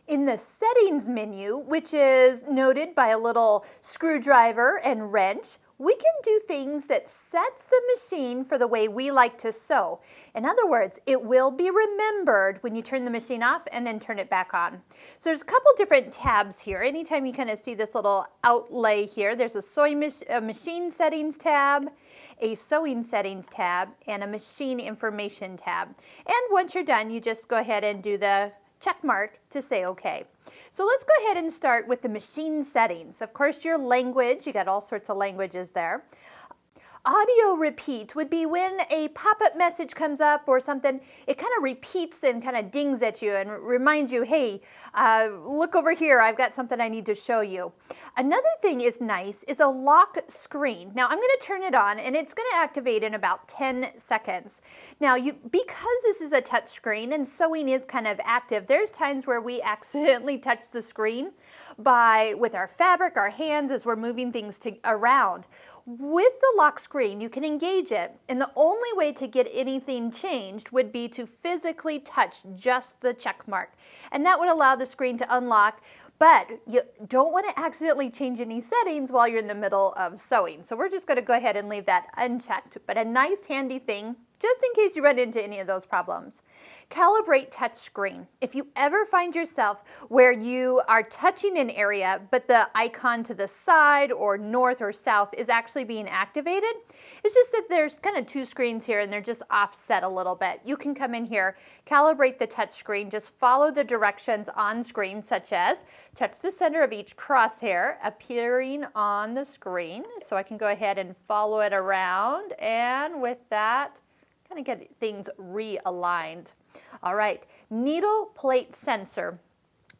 In the settings menu, which is noted by a little screwdriver and wrench, we can do things that sets the machine for the way we like to sew. In other words, it will be remembered when you turn the machine off and then turn it back on. So there's a couple different tabs here. Anytime you kind of see this little outlay here, there's a machine settings tab, a sewing settings tab, and a machine information tab. And once you're done, you just go ahead and do the check mark to say okay. So let's go ahead and start with the machine settings. Of course, your language, you got all sorts of languages there. Audio repeat would be when a pop-up message comes up or something, it kind of repeats and kind of dings at you and reminds you, hey, look over here, I've got something I need to show you. Another thing is nice is a lock screen. Now I'm going to turn it on and it's going to activate in about 10 seconds. Now because this is a touch screen and sewing is kind of active, there's times where we accidentally touch the screen with our fabric, our hands as we're moving things around. With the lock screen, you can engage it, and the only way to get anything changed would be to physically touch just the check mark, and that would allow the screen to unlock. But you don't want to accidentally change any settings while you're in the middle of sewing. So we're just going to go ahead and leave that unchecked, but a nice handy thing just in case you run into any of those problems. Calibrate touch screen. If you ever find yourself where you are touching an area, but the icon to the side or north or south is actually being activated, it's just that there's kind of two screens here and they're just offset a little bit. You can come in here, calibrate the touch screen, just follow the directions on screen, such as touch the center of each crosshair appearing on the screen. So I can go ahead and follow it around, and with that, kind of get things realigned. All right, needle plate sensor.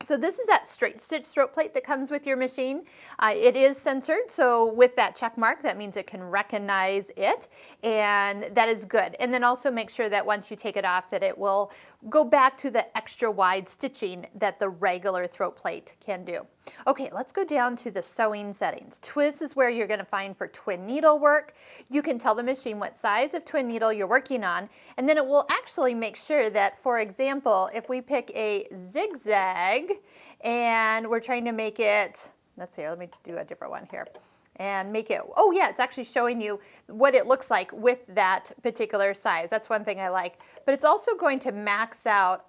So this is that straight stitch throat plate that comes with your machine. It is censored, so with that check mark, that means it can recognize it, and that is good. And then also make sure that once you take it off that it will go back to the extra wide stitching that the regular throat plate can do. Okay, let's go down to the sewing settings. This is where you're going to find for twin needle work. You can tell the machine what size of twin needle you're working on, and then it will actually make sure that, for example, if we pick a zigzag and we're trying to make it, let's see, let me do a different one here. And make it, oh yeah, it's actually showing you what it looks like with that particular size. That's one thing I like. But it's also going to max out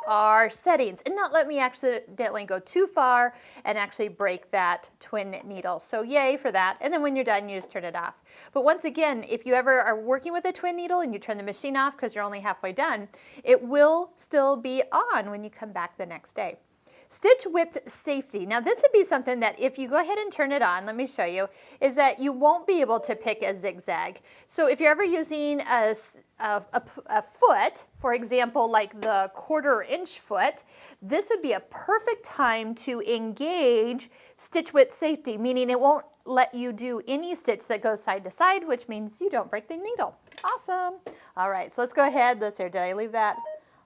our settings and not let me accidentally go too far and actually break that twin needle. So yay for that. And then when you're done, you just turn it off. But once again, if you ever are working with a twin needle and you turn the machine off because you're only halfway done, it will still be on when you come back the next day. Stitch width safety. Now this would be something that if you go ahead and turn it on, let me show you, is that you won't be able to pick a zigzag. So if you're ever using a foot, for example, like the 1/4 inch foot, this would be a perfect time to engage stitch width safety, meaning it won't let you do any stitch that goes side to side, which means you don't break the needle. Awesome. All right, so let's go ahead. Let's see, did I leave that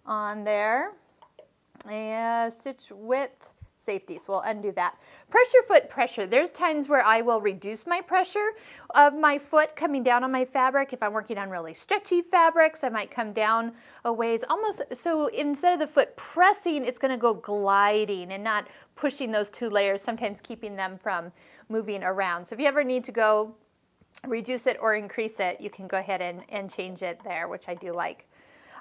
on there? And stitch width safety, so we'll undo that. Pressure foot pressure. There's times where I will reduce my pressure of my foot coming down on my fabric. If I'm working on really stretchy fabrics, I might come down a ways, almost so instead of the foot pressing, it's going to go gliding and not pushing those two layers, sometimes keeping them from moving around. So if you ever need to go reduce it or increase it, you can go ahead and change it there, which I do like.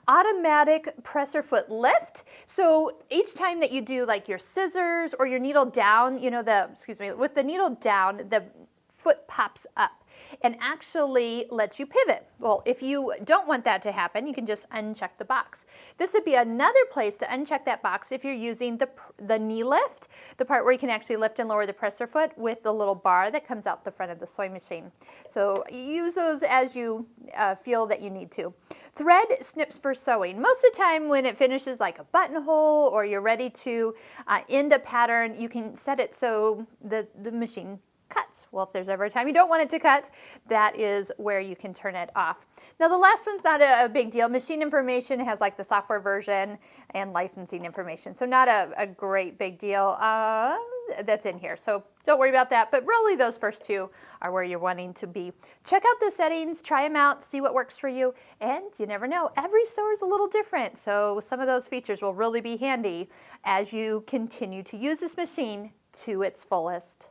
Automatic presser foot lift. So each time that you do like your scissors or your needle down, you know, with the needle down, the foot pops up and actually lets you pivot. Well, if you don't want that to happen, you can just uncheck the box. This would be another place to uncheck that box if you're using the knee lift, the part where you can actually lift and lower the presser foot with the little bar that comes out the front of the sewing machine. So use those as you feel that you need to. Thread snips for sewing. Most of the time when it finishes like a buttonhole or you're ready to end a pattern, you can set it so the machine cuts. Well, if there's ever a time you don't want it to cut, that is where you can turn it off. Now the last one's not a big deal. Machine information has like the software version and licensing information, so not a great big deal. that's in here. So don't worry about that. But really those first two are where you're wanting to be. Check out the settings, try them out, see what works for you. And you never know, every store is a little different. So some of those features will really be handy as you continue to use this machine to its fullest.